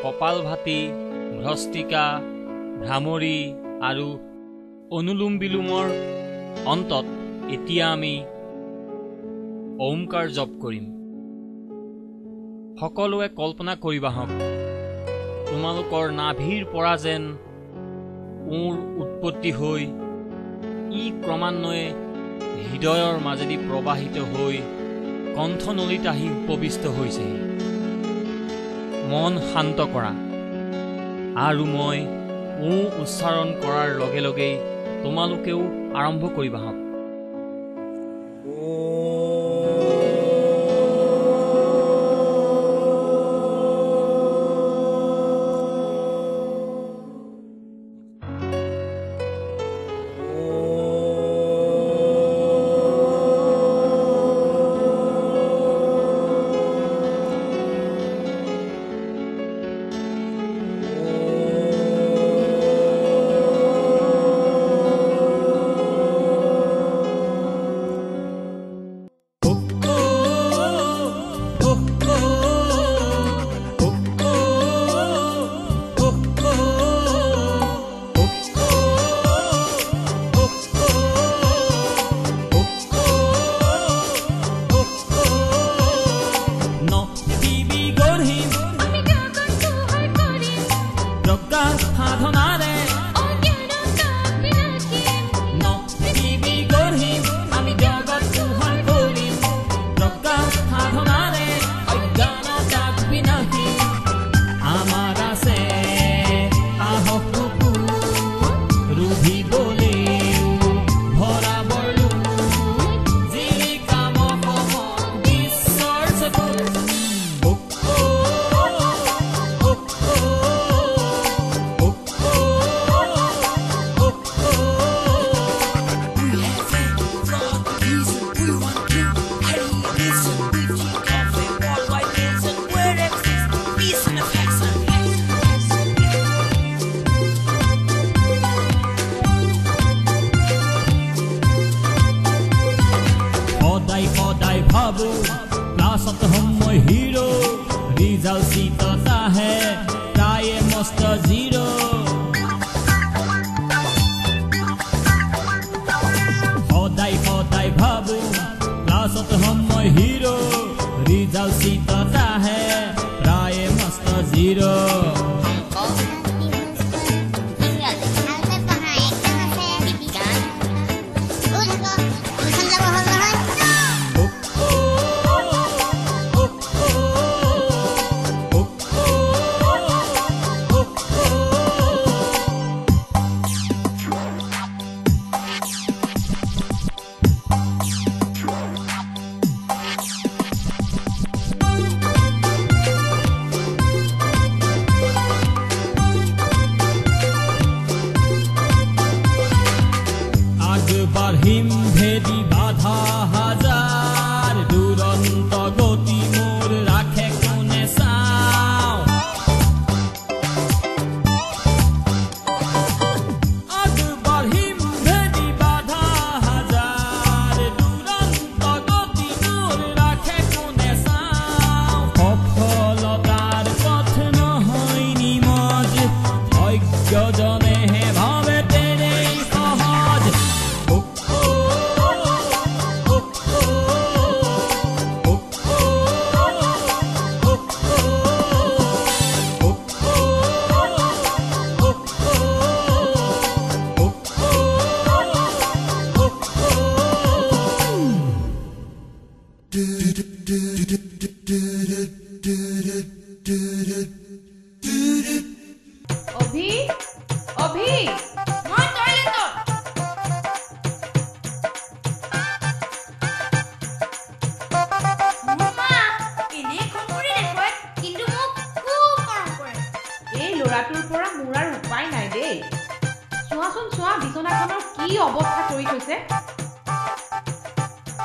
কপালভাতি, ভ্ৰষ্টিকা, ভ্ৰামৰী আৰু অনুলোম বিলোমৰ অন্তত এতিয়া আমি ওমকাৰ জপ কৰিম। সকলোৱে কল্পনা কৰিবা হওক, তোমালোকৰ নাভিৰ পৰা যেন ওৰ উৎপত্তি হৈ ই ক্ৰমান্বয়ে হৃদয়ৰ মাজেদি প্ৰবাহিত হৈ কণ্ঠনলীত আহি উপবিষ্ট হৈছেহি। মন শান্ত কৰা আৰু মই ও উচ্চাৰণ কৰাৰ লগে লগেই তোমালোকেও আৰম্ভ কৰিবা হওক।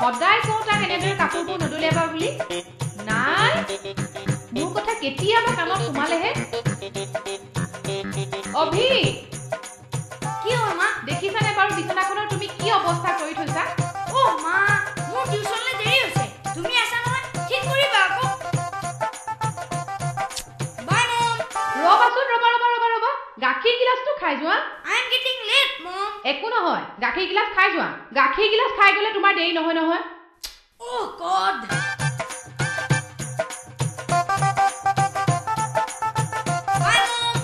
সদায় কোটা কেনেদৰে কাপোৰবোৰ নদলিয়াবা বুলি নাই মোৰ কথা কেতিয়াবা কামত সোমালেহে অভি কি হ'ল মা দেখিছানে বাৰু বিছনাখনৰ তুমি কি অৱস্থা কৰি থৈছা ও মা মোৰ টিউচনলৈ দেৰি হৈছে তুমি আছা নহয় ঠিক কৰিবা আকৌ বাই মম গাখীৰ গিলাচটো খাই যোৱা I am getting late, Mom. একো নহয় গাখীৰ গিলাচ খাই যোৱা গাখীৰ গিলাচ খাই গলে তোমাৰ দেৰি নহয় নহয় Oh, God. Bye, Mom.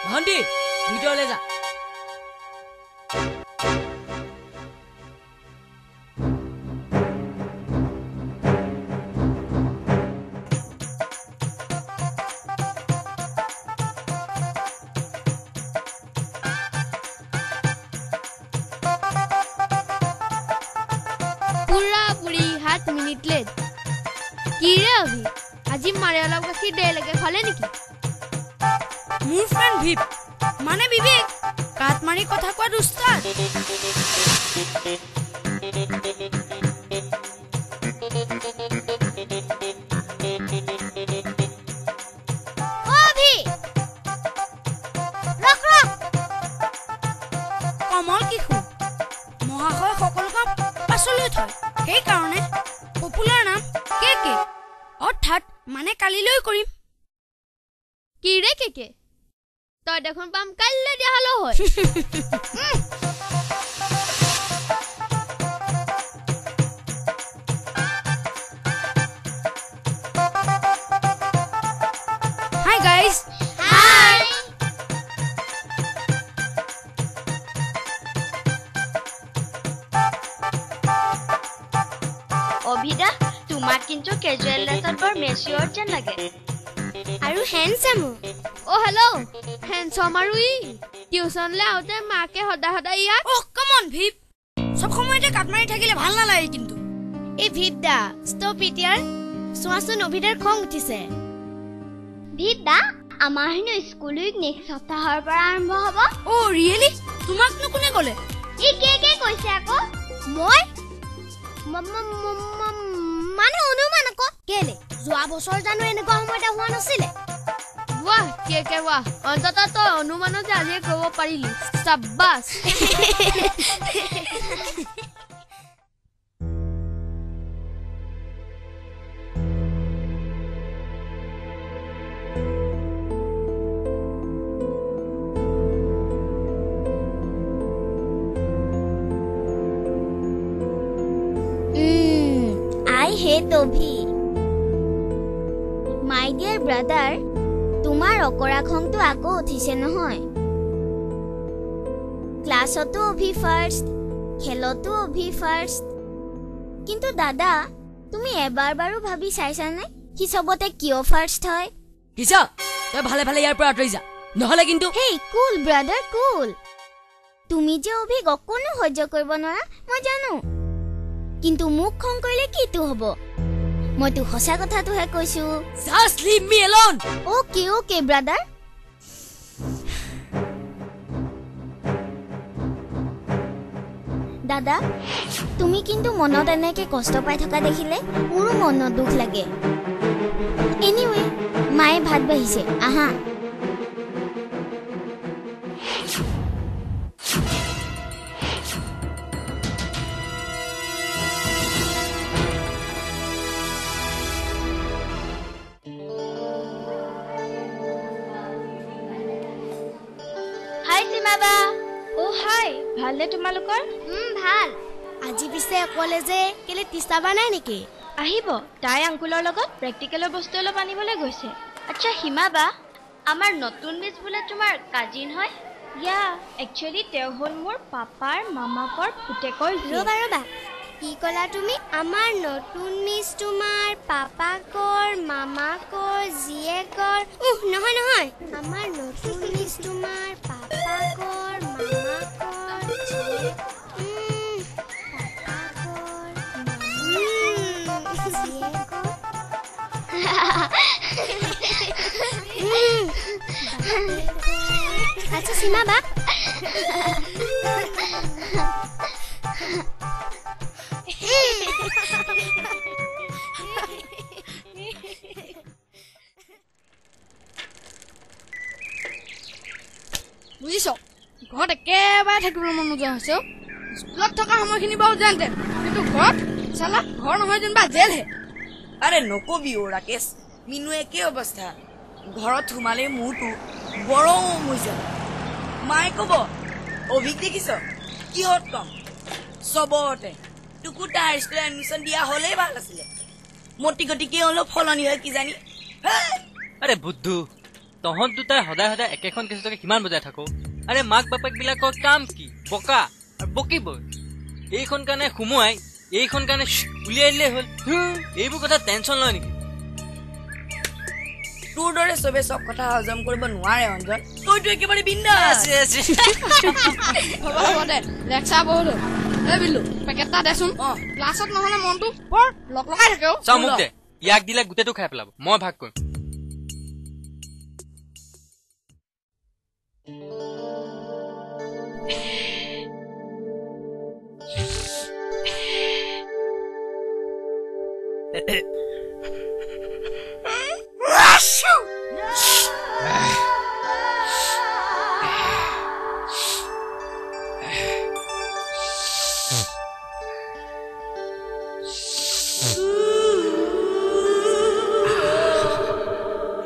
ভন্টি ভিতৰলৈ যা पूरा पूरी 7 मिनिट लेट কি ৰে অভি আজি মাৰে অলপ গাখীৰ দে লাগে খালে নেকি মোৰ ফ্ৰেণ্ড ভিপ মানে বিবেক কাট মাৰি কথা কোৱা দুস্তাৰ অভি ৰখ ৰখ কমল কিশোৰ মহাশয় সকলো কাম পাছলৈ থয় সেইকাৰণে পপুলাৰ নাম কে অৰ্থাৎ মানে কালিলৈ কৰিম কি রে কে তই দেখোন পাম কাইলে দিয়া হলো হয় Hi guys. হাই অভিদা তোমাক কিন্তু ক্যাজুয়াল ড্ৰেছত বৰ মেচিয়ৰ যেন লাগে আৰু হ্যান্ডসাম ও হেল্ল হ্যান্ডসাম আৰু ই টিউশনলে আউতে মাকে হদা হদা ইয়া Oh, come on, ভিপ সব সময়তে কাট মাৰি থাকিলে ভাল নালাগে কিন্তু এই ভিপদা ষ্টপ ইট ইয়াৰ সোৱাসুন অভিদাৰ খং উঠিছে ভিদা আমাৰ হেনো স্কুল উইক নেক্সট সপ্তাহৰ পৰা আৰম্ভ হ'ব Oh, really? তোমাকনো কোনে ক'লে ই কে কৈছে আকৌ মই মানে অনুমান আকৌ কেলে যোৱা বছৰ জানো এনেকুৱা সময়তে হোৱা নাছিলে বাহ কে বাহ অন্ততঃ তই অনুমানত যে আজি ক'ব পাৰিলি সাব্বাস I hate Ovi. My dear brother, তোমাৰ অকৰা খংটো আকৌ উঠিছে নহয় ক্লাছতো অভি ফাৰ্ষ্ট খেলতো অভি ফাৰ্ষ্ট কিন্তু দাদা তুমি এবাৰ বাৰো ভাবি চাইছানে কি সবতে কিয় ফাৰ্ষ্ট হয় কিছা তই ভালে ভালে ইয়াৰ পৰা আঁতৰি যা নহলে কিন্তু হেই কুল ব্ৰাদাৰ কুল তুমি যে অভিক অকণো সহ্য কৰিব নোৱাৰা মই জানো কিন্তু মোক খং কৰিলে কিটো হ'ব মইতো সঁচা কথাটোহে কৈছো জাস্ট লিভ মি এলোন ওকে ব্ৰাদাৰ দাদা তুমি কিন্তু মনত এনেকে কষ্ট পাই থকা দেখিলে মোৰো মনত দুখ লাগে এনিৱে মায়ে ভাত বাঢ়িছে আহা বাবা ও হাই ভালনে তোমালোকৰ ভাল আজি পিছে কলেজে কেলে তিস্তাবা নাই নেকি আহিব তাই আংকুলৰ লগত প্ৰেক্টিকেলৰ বস্তু অলপ আনিবলৈ গৈছে আচ্ছা হিমা বা আমাৰ নতুন মিছ বোলে তোমাৰ কাজিন হয় ইয়া একচুয়ালি তেওঁ হ'ল মোৰ পাপাৰ মামাকৰ পুতেকৰ ৰবা কি কলা তুমি আমাৰ নতুন মিছ তোমাৰ পাপাকৰ মামাকৰ জিয়েকৰ নহয় আমাৰ নতুন মিছ তোমাৰ পাপাকৰ মামাকৰ আচ্ছা সীমা বা বুজিছ ঘৰত একেবাৰে থাকিবলৈ মন নোযোৱা হৈছে স্কুলত থকা সময়খিনি বাৰু জানতে কিন্তু ঘৰত চালা ঘৰ নহয় যেনিবা জেলহে আৰে নকবি অ' ৰাকেশ মিনু একে অৱস্থা ঘৰত সোমালে মূৰটো গৰম হৈ যায় মায়ে ক'ব অভিক দেখিছ কিহত কম চবতে তোকো তাৰ স্কুলত এডমিশ্যন দিয়া হ'লেই ভাল আছিলে মতি গতিকে অলপ সলনি হয় কিজানি আৰে বুদ্ধু তহঁত দুটাই সদায় সদায় একেখন কেছকে কিমান বজাই থাকো আৰে মাক বাপেক বিলাকৰ কাম কি বকা আৰু বকিবই এইখন কাৰণে সোমোৱাই এইখন কাৰণে উলিয়াই দিলে হ'ল এইবোৰ কথা টেনচন লয় নেকি তোৰ দৰে চবে চব কথা হজম কৰিব নোৱাৰে অঞ্জন তইতো একেবাৰে বিন্দাছ হ'ব দে লেকচাৰ বহুত এই বিল্লু পেকেট এটা দেচোন ক্লাছত নহ'লে মনটো বৰ লগাই থাকে চাও মোক দে ইয়াক দিলে গোটেইটো খাই পেলাব মই ভাগ কৰিম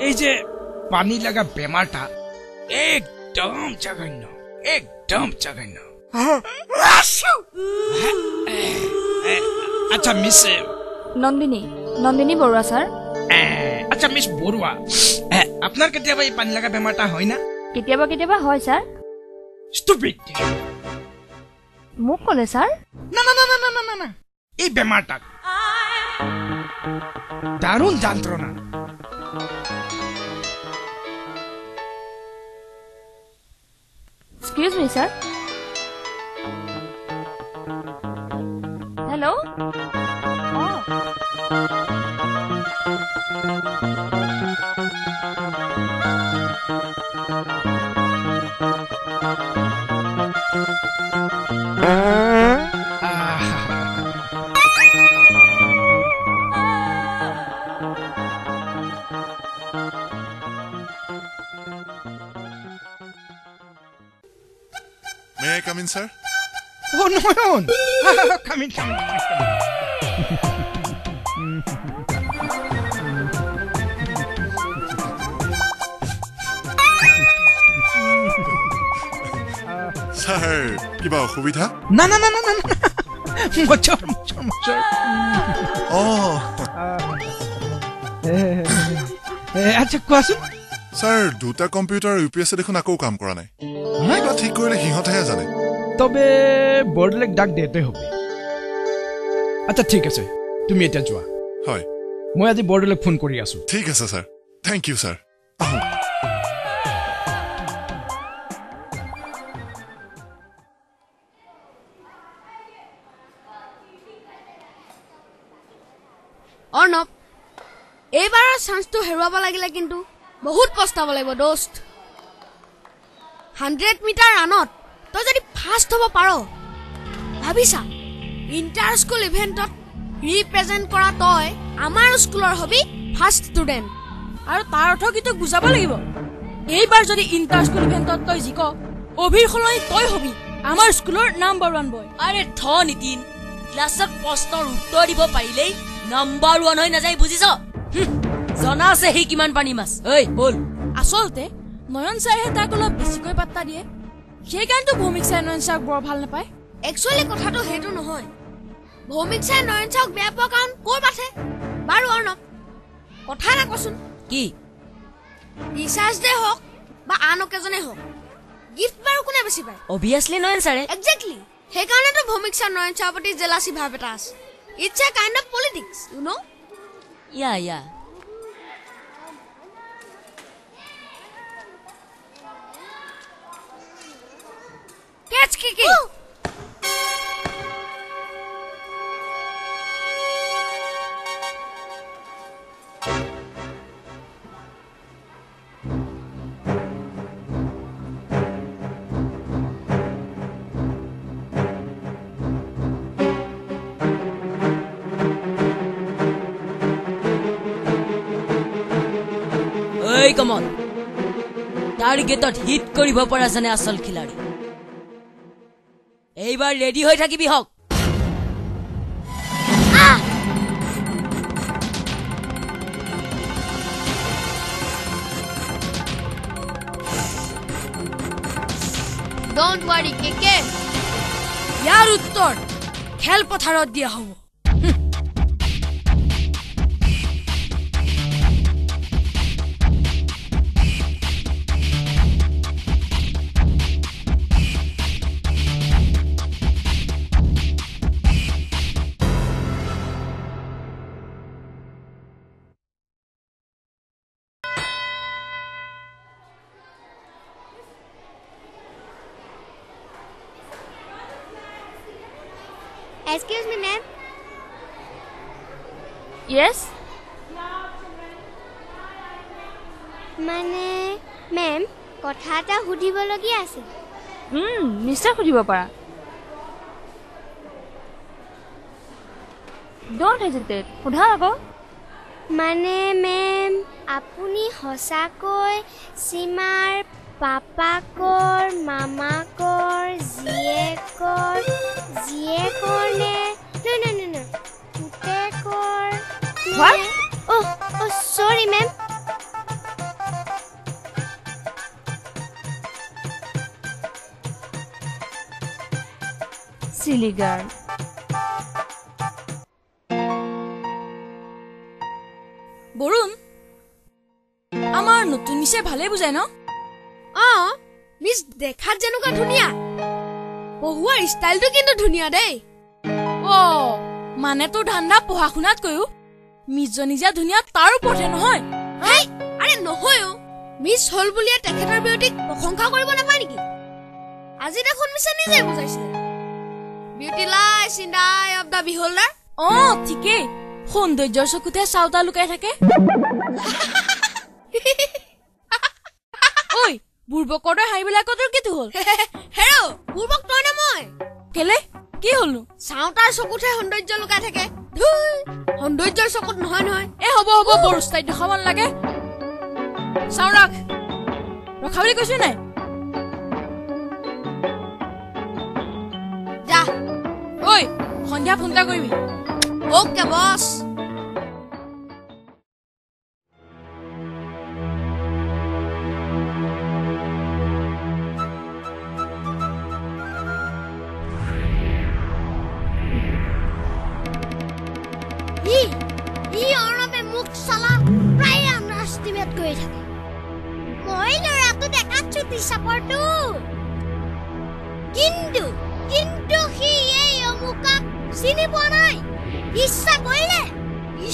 এই যে পানী লাগা বেমাৰটা একদম জঘন্য আচ্ছা মিছ নন্দিনী বৰুৱা ছাৰ আচ্ছা মিছ বৰুৱা আপনাৰ কেতিয়াবা এই পানী লাগা বেমাৰটা হয় না কেতিয়াবা হয় ছাৰ স্টুপিড মোক ক'লে ছাৰ না এই বেমাৰটা দাৰুণ যন্ত্ৰণা excuse me sir hello' May I come in, sir? Oh, no. Come in. Sir, kiba okhubidha? Na. Mochor. Oh. আচ্ছা কোৱাচোন Sir, দুটা কম্পিউটাৰ ইউপিএসএ দেখোন আকৌ কাম কৰা নাই কিবা ঠিক কৰিলে সিহঁতেহে জানে তবে বৰ্ডলেক ডাক দিতে হবে আচ্ছা ঠিক আছে তুমি এটা যোৱা হয় মই আজি বৰ্ডলেক ফোন কৰি আছো ঠিক আছে sir thank you sir Arnab এইবাৰৰ চান্সটো হেৰুৱাব লাগিলে কিন্তু বহুত পস্তাব লাগিব দোস্ত 100 মিটাৰ ৰানত তই যদি ফাৰ্ষ্ট হ'ব পাৰ ভাবিছা ইণ্টাৰ স্কুল ইভেণ্টত ৰিপ্ৰেজেণ্ট কৰা তই আমাৰ স্কুলৰ হবি ফাৰ্ষ্ট ষ্টুডেণ্ট আৰু তাৰ অৰ্থ কি তই বুজাব লাগিব এইবাৰ যদি ইণ্টাৰ স্কুল ইভেণ্টত তই জিক অভিৰ সলনি তই হবি আমাৰ স্কুলৰ নাম্বাৰ 1 বয় আৰে থ নিতিন ক্লাছত প্ৰশ্নৰ উত্তৰ দিব পাৰিলেই নাম্বাৰ 1 হৈ নাযায় বুজিছ জনা আছে হি কিমান পানী মাছ ঐ বল আচলতে নয়ন ছাৰহে তাক অলপ বেছিকৈ পাত্তা দিয়ে সেইকাৰণেতো ভৌমিক ছাৰ নয়ন ছাৰক বৰ ভাল নাপায় একচুৱেলি কথাটো সেইটো নহয় ভৌমিক ছাৰ নয়ন ছাৰক বেয়া পোৱা কাৰণ ক'ৰ পাঠে বাৰু অৰ্ণৱ কথা এটা কচোন কি ৰিচাৰ্জ ডে হওক বা আন অকেজনে হওক গিফ্ট বাৰু কোনে বেছি পায় অবভিয়াছলি নয়ন ছাৰে একজেক্টলি সেইকাৰণেতো ভৌমিক ছাৰ নয়ন ছাৰৰ প্ৰতি জেলাচি ভাৱ এটা আছে it's a kind of politics you know yeah Catch Kiki! ঐ কমল টাৰ্গেটত হিট কৰিব পৰা জানে আসল খিলাড়ী এইবাৰ ৰেডি হৈ থাকিবি হক Don't worry, Keke. ইয়াৰ উত্তৰ খেল পথাৰত দিয়া হ'ব Excuse me, ma'am. Yes? মানে মেম কথা এটা সুধিবলগীয়া আছিল নিশ্চয় সুধিব পাৰা Don't hesitate. সোধা আকৌ মানে মেম আপুনি সঁচাকৈ সীমাৰ পাপাকৰ মামাকৰ জীয়েকৰ নে no পুতেকৰ What? Oh, sorry ma'am. Silly girl. Varun আমাৰ নতুন মিছে ভালে বুজায় ন মিছ দেখাত যেনেকুৱা ধুনীয়া পঢ়োৱাৰ ষ্টাইলটো কিন্তু ধুনীয়া দেই মানে তোৰ ধান্দা পঢ়া শুনাতকৈও মিছজনী যে ধুনীয়া তাৰ ওপৰতে নহয় আৰে নহয় মিছ হল বুলিয়ে তেখেতৰ বিউটিক প্ৰশংসা কৰিব নাপায় নেকি আজি দেখোন মিছে নিজে বুজাইছিলে beauty lies in the eye of the beholder ঠিকেই সৌন্দৰ্যৰ চকুতে চাওতা লুকাই থাকে ঐ বুৰ্বকৰ হাঁহিবিলাকৰ তোৰ কিটো হ'ল হেৰ বুৰ্বক তই নে মই কেলে কি হ'লনো চাওতাৰ চকুতহে সৌন্দৰ্য লুকাই থাকে সৌন্দৰ্যৰ চকুত নহয় হ'ব বৰ উস্তাইত দেখাব নালাগে চাওঁ ৰখা বুলি কৈছো নাই যা ঐ সন্ধিয়া ফোন এটা কৰিবি Okay, boss.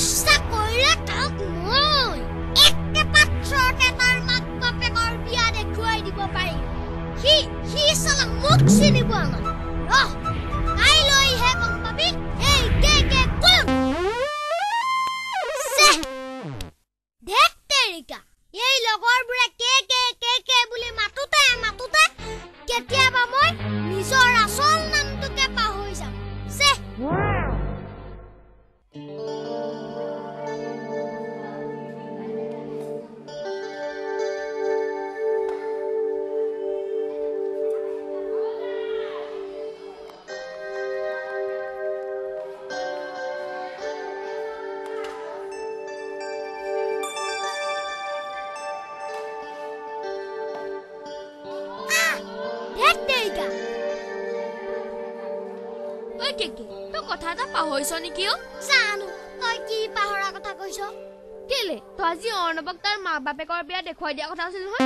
ইচ্ছা কৰিলে তাক মই একে পাত্ৰতে তাৰ মাক বাপেকৰ বিয়া দেখুৱাই দিব পাৰিম সি চালা মোক চিনি পোৱা নাই কাইলৈহে গম পাবি এই কে কোন দেখ তেৰিকা এই লগৰবোৰে কে বুলি মাতোতে কেতিয়াবা মই নিজৰ আচল নামটোকে পাহৰি যাম কথা এটা পাহৰিছ নেকি জানো তই কি পাহৰা কথা কৈছ কেলে তই আজি অৰ্ণৱক তাৰ মা বাপেকৰ বিয়া দেখুৱাই দিয়া কথা আছিল নহয়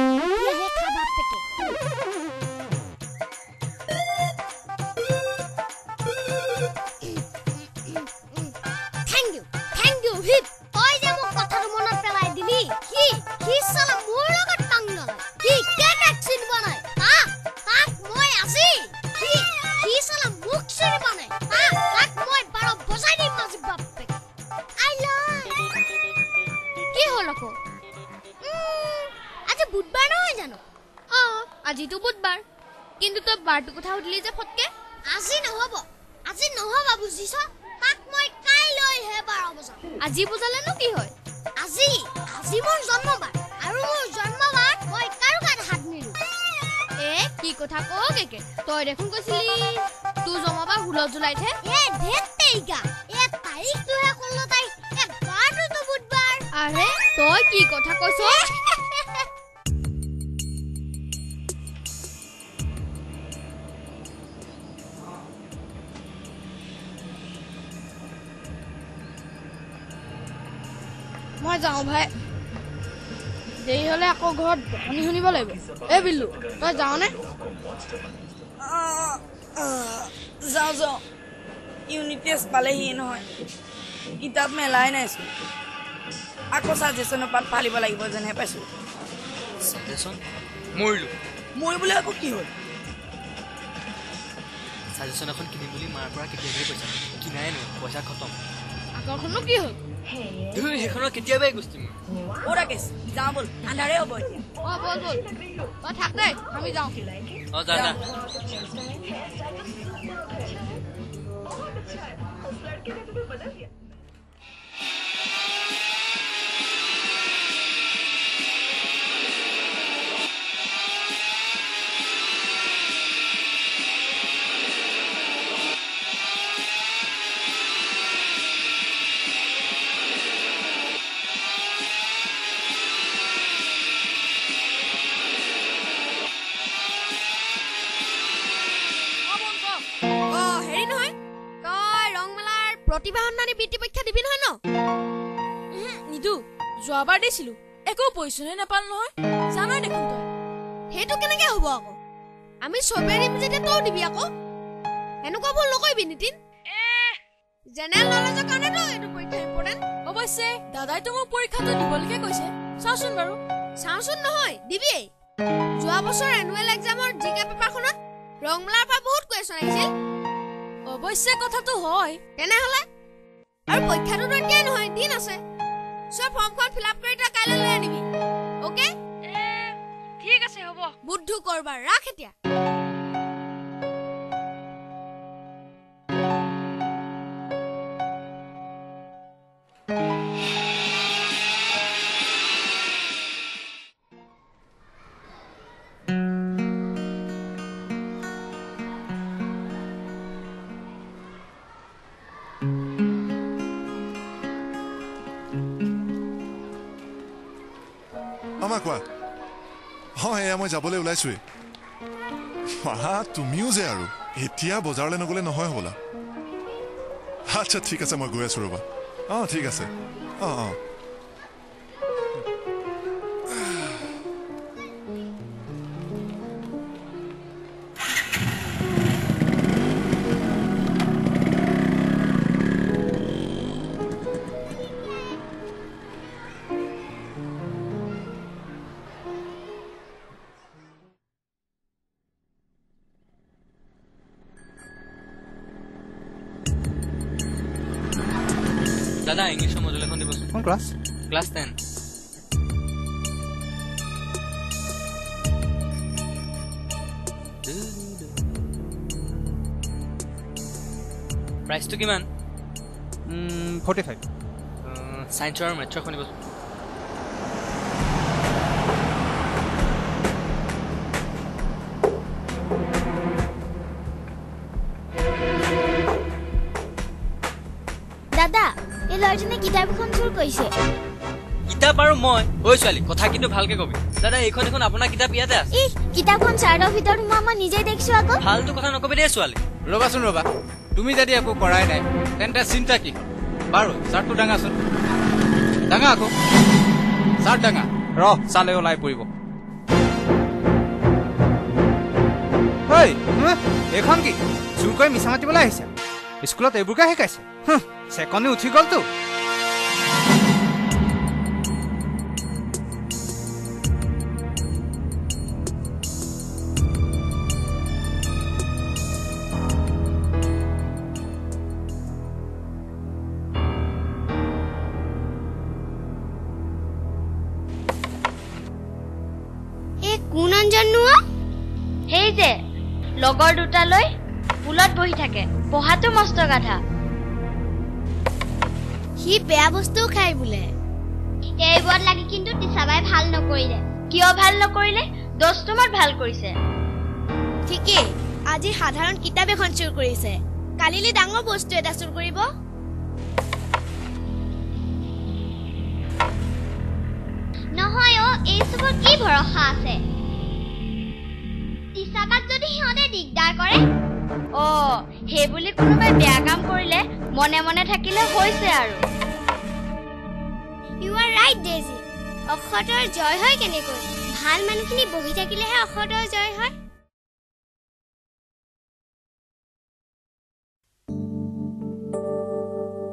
থেংক ইউ হিট তই যে মোক কথাটো মনত পেলাই দিলি সি চালা মোৰ লগত টাং নলয় সি কেনেক চিনিব নাই তাক মই আজি সি চালা মোক চিনিব নাই তাক মই বাৰ বজাই দিম আজি বাপেক আজিতো বুধবাৰ কিন্তু তই বাৰটো কথা সুধিলি যে ফটকে আজি নহব বুজিছ তাক মই কাইলৈহে 12 বজাত আজি বুজালেনো কি হয় আজি মোৰ জন্মবাৰ আৰু মোৰ জন্মবাৰ মই কাৰো গাত হাত নিৰু কি কথা কে তই দেখোন কৈছিলি তোৰ জন্মবাৰ 16 জুলাইতহে ধেত তেইগা তাৰিখটোহে ক'ল তাই বাৰটো বুধবাৰ আৰে তই কি কথা কৈছ মই যাওঁ ভাই দেৰি হলে আকৌ ঘৰত শুনিব লাগিব বিল্লু তই যাওঁনে যাওঁ ইউনিট টেষ্ট পালেহি নহয় কিতাপ মেলাই নাইচোন আকৌ ছাজেশ্যনৰ পাত ফালিব লাগিব যেনহে পাইছো মৰিবলৈ আকৌ কি হ'ল ছাজেশ্যন এখন কিনিম বুলি মাৰ পৰা কেতিয়াবাই পইচা কিনাই নহয় পইচা খতম আগৰখনো কি হ'ল সেইখনৰ কেতিয়াবাই গুচি মোৰ ৰাকেশ যাওঁ বল আন্ধাৰে হ'ব এতিয়া বল তই থাক দে আমি যাওঁ যা প্ৰতিভা সন্মানী বৃত্তি পৰীক্ষা দিবি নহয় ন নিদু যোৱাবাৰ দিছিলো একো পইচাহে নাপাল নহয় জানই দেখোন তই সেইটো কেনেকে হ'ব আকৌ আমি চবে দিম যেতিয়া তই দিবি আকৌ এনেকুৱা ভুল নকৰিবি নিতিন জেনেৰেল নলেজৰ কাৰণেতো এইটো পৰীক্ষা ইম্পৰ্টেণ্ট অৱশ্যে দাদাইতো মোক পৰীক্ষাটো দিবলৈকে কৈছে চাওচোন নহয় দিবি যোৱা বছৰ এনুৱেল এক্সামৰ জিকে পেপাৰখনত ৰংমলাৰ পৰা বহুত কুৱেশ্যন আহিছিল অৱশ্যে কথাটো হয় তেনেহলে আৰু পৰীক্ষাটো এতিয়া নহয় দিন আছে সব ফৰ্মখন ফিল আপ কৰি তই কাইলৈ লৈ আনিবি ওকে ঠিক আছে হ'ব বুদ্ধু কৰবাৰ ৰাখ এতিয়া কোৱা এয়া মই যাবলৈ ওলাইছোৱে তুমিও যে আৰু এতিয়া বজাৰলৈ নগলে নহয় হ'বলা আচ্ছা ঠিক আছে মই গৈ আছো ৰবা ঠিক আছে দাদা ইংলিছৰ মডেল এখন দিবচোন কোন ক্লাছ 10 প্ৰাইচটো কিমান 45 সায়েন্সৰ আৰু মেথছৰ এখন দিবচোন দাদা এই ল'ৰাজনে কিতাপখন চুৰ কৰিছে কিতাপ আৰু মই ঐ ছোৱালী কথা কিন্তু ভালকে কবি দাদা এইখন এখন আপোনাৰ কিতাপ ইয়াতে আছে কিতাপখন চাৰ্টৰ ভিতৰত মই নিজে দেখিছো আকৌ ফালতু কথা নকবি দে ছোৱালী ৰবাচোন ৰবা তুমি যদি একো কৰাই নাই তেন্তে চিন্তা কি বাৰু চাৰ্টটো ডাঙাচোন ডাঙা আকৌ চাৰ্ট ডাঙা চালে ওলাই পৰিব এইখন কি চুৰ কৰি মিছা মাতিবলৈ আহিছে স্কুলত এইবোৰকে শিকাইছে চেকনি উঠি গলতো কোন অঞ্জন নোৱা সেই যে লগৰ দুটালৈ পুলত বহি থাকে পঢ়াটো মস্ত গাধা সি বেয়া বস্তুও খাই বোলে এইবোৰত লাগি কিন্তু টিচাবাই ভাল নকৰিলে কিয় ভাল নকৰিলে দস্তমত ভাল কৰিছে ঠিকেই আজি সাধাৰণ কিতাপ এখন চুৰ কৰিছে কালিলৈ ডাঙৰ বস্তু এটা চুৰ কৰিব নহয় এই সবত কি ভৰসা আছে টিচাবাক যদি সিহঁতে দিগদাৰ কৰে সেই বুলি কোনোবাই বেয়া কাম কৰিলে মনে মনে থাকিলে হৈছে আৰু ইউ আৰ ৰাইট ডেজি অক্ষতৰ জয় হয় কেনেকৈ ভাল মানুহখিনি বহি থাকিলেহে অক্ষতৰ জয় হয়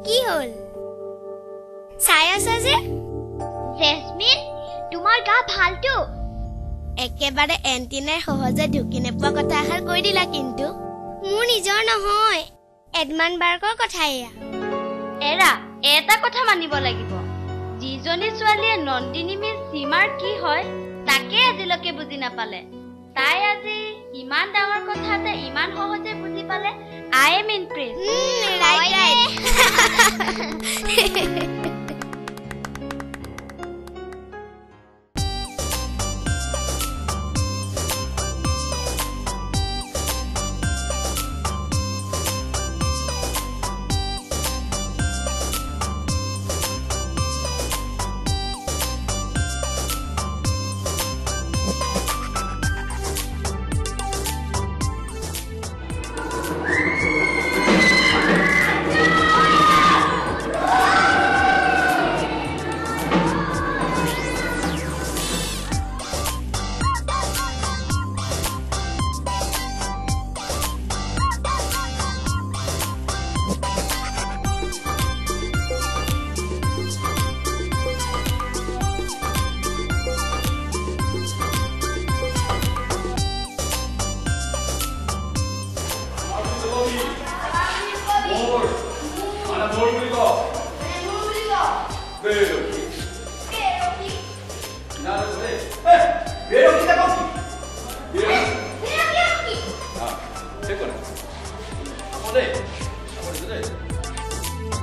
কি হ'ল চাই আছা যে জেসমিন তোমাৰ গা ভালটো একেবাৰে এণ্টিনাই সহজে ঢুকি নোপোৱা কথা এষাৰ কৈ দিলা কিন্তু মোৰ নিজৰ নহয় এডমান বাৰ্কৰ কথা এৰা এটা কথা মানিব লাগিব যিজনী ছোৱালীয়ে নন্দিনী মিছ সীমাৰ কি হয় তাকে আজিলৈকে বুজি নাপালে তাই আজি ইমান ডাঙৰ কথা এটা ইমান সহজে বুজি পালে I am impress right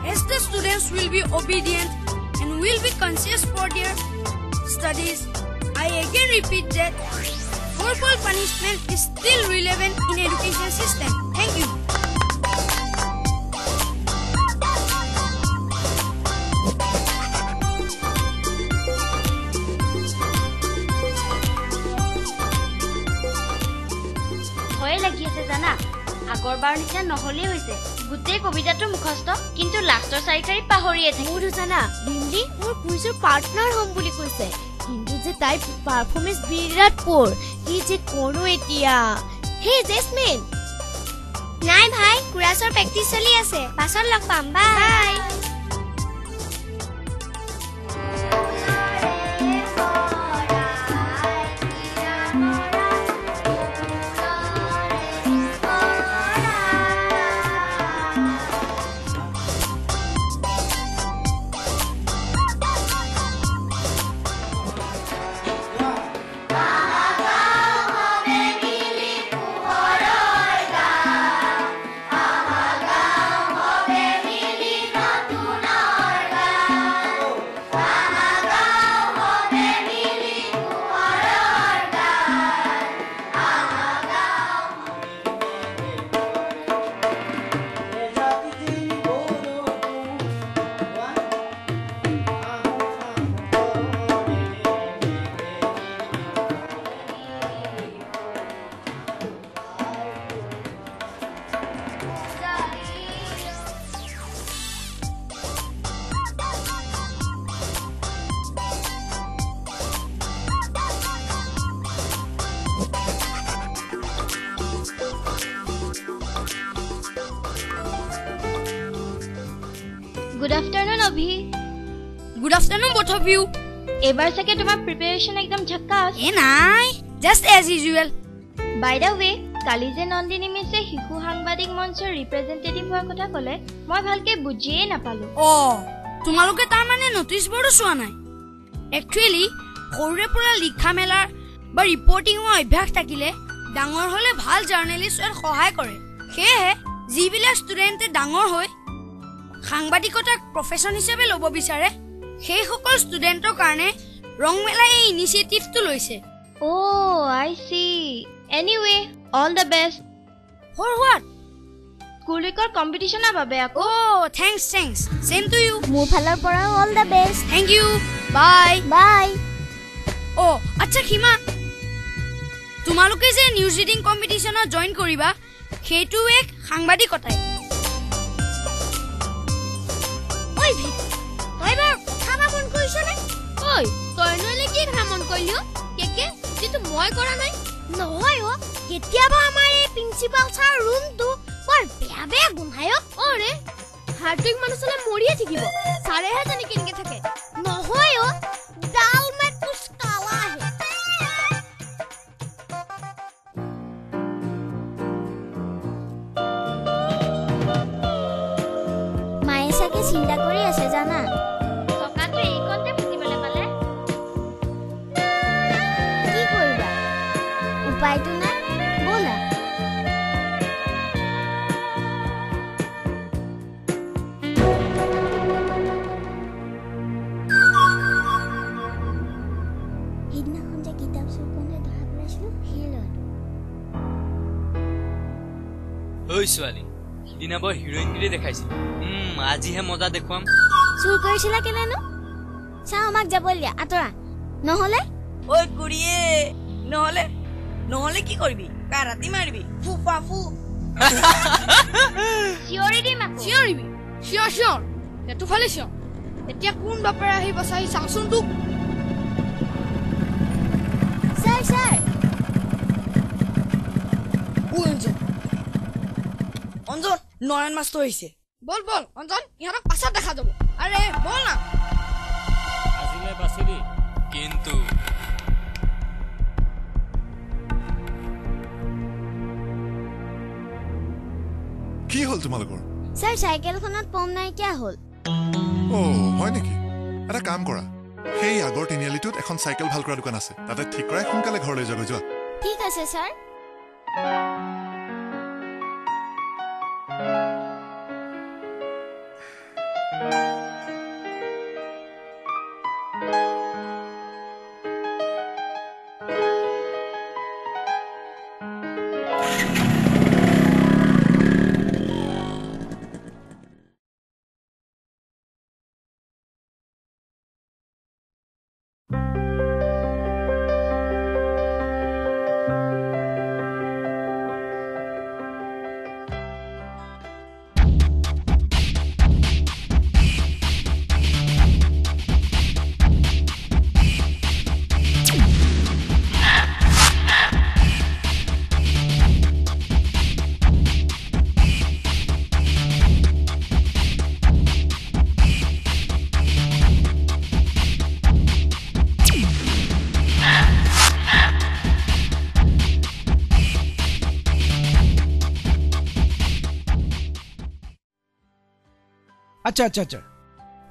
As the students will be obedient and will be conscious for their studies, I again repeat that corporal punishment is still relevant in education system. Thank you. ভয় লাগি আছে জানা আগৰবাৰ নিচিনা নহলে হৈছে গোটেই কবিতাটো মুখস্থ কিন্তু লাষ্টৰ চাৰিখাৰি পাহৰিয়ে থাকে মোৰ জানা হিন্দী মোৰ কুইজৰ পাৰ্টনাৰ হ'ম বুলি কৈছে কিন্তু যে তাই পাৰফৰ্মেন্স বিৰাট পোৰ কি যে কৰো এতিয়া হে জেসমিন নাই ভাই কুৰাছৰ প্ৰেক্টিছ চলি আছে পাছত লগ পাম বাই Good afternoon, Abhi. Good afternoon, both of you. এবাৰ চাগে তোমাৰ প্ৰিপাৰেচন একদম ঝাক্কাছ নাই just as usual. By the way, কালি যে নন্দিনী মিছে শিশু সাংবাদিক মঞ্চৰ ৰিপ্ৰেজেন্টেটিভ হোৱাৰ কথা ক'লে মই ভালকে বুজিয়ে নাপালো তোমালোকে তাৰ মানে নটিচ বৰ্ডো চোৱা নাই একচুৱেলি সৰুৰে পৰা লিখা মেলাৰ বা ৰিপৰ্টিঙৰ অভ্যাস থাকিলে ডাঙৰ হলে ভাল জাৰ্নেলিষ্ট হোৱাত সহায় কৰে সেয়েহে যিবিলাক ষ্টুডেণ্টে ডাঙৰ হৈ সাংবাদিকতাক প্ৰফেশ্যন হিচাপে ল'ব বিচাৰে সেই সকল ষ্টুডেণ্টৰ কাৰণে ৰংমেলাই এই ইনিচিয়েটিভটো লৈছে Oh, I see. Anyway, all the best. For what? School week or competition ababe ako. Oh, thanks. Same to you. মোৰ ফালৰ পৰা all the best. Thank you. Bye. Bye. Oh, আচ্ছা হিমা তোমালোকে যে নিউজ ৰিডিং কম্পিটিশনত জয়েন কৰিবা সেইটো এক সাংবাদিকতাই ঐ ভি তই বাৰ খাবা মন কৰিছনে ঐ তই নলে কি খাবা মন কৰিলিও কেকে যেটো মই কৰা নাই নহয় অ কেতিয়াবা আমাৰ এই প্ৰিন্সিপাল ছাৰ ৰুমটো বৰ বেয়া গুন্ধায় অৰে হাৰ্টিক মানুহছলে মৰিয়ে থাকিব ছাৰেহে জানি কেনেকে থাকে নহয় অ ডাল মে কুছ কালা হে মায়ে সাকে চিন্তা কৰি আছে জানা টকাটো এই কোনতে ফুটিবলে পালে কি কৰিবা উপায়টো নাই বলা সিদিনাখন যে কিতাপ চুৰ কৰোঁতে ধৰা পেলাইছিলো সেই ল'ৰাটো ঐ ছোৱালী সিদিনা বৰ হিৰোইনগিৰি দেখাইছিল আজিহে মজা দেখুৱাম চুৰ কৰিছিলা কেলেনো চাওঁ আমাক যাবলৈ দিয়া আঁতৰা নহ'লে ঐ কুৰিয়ে নহলে কি কৰিবি কাৰাতি মাৰিবি ফুফাফু চিঞৰি মাক চিঞৰিবি চিঞৰ এইটো ফালে চিঞৰ এতিয়া কোন বাপেৰে আহি বচাই চাওঁচোন তোক ছাৰ অঞ্জন নয়ন মাষ্টৰ আহিছে বল অঞ্জন ইহঁতক পাছত দেখা যাব আৰে বল না আজিলৈ বাচিলি কিন্তু কি হ'ল তোমালোকৰ ছাৰ চাইকেলখনত পম নাইকিয়া হ'ল হয় নেকি এটা কাম কৰা সেই আগৰ তিনিআলিটোত এখন চাইকেল ভাল কৰা দোকান আছে তাতে ঠিক কৰাই সোনকালে ঘৰলৈ যোৱা ঠিক আছে ছাৰ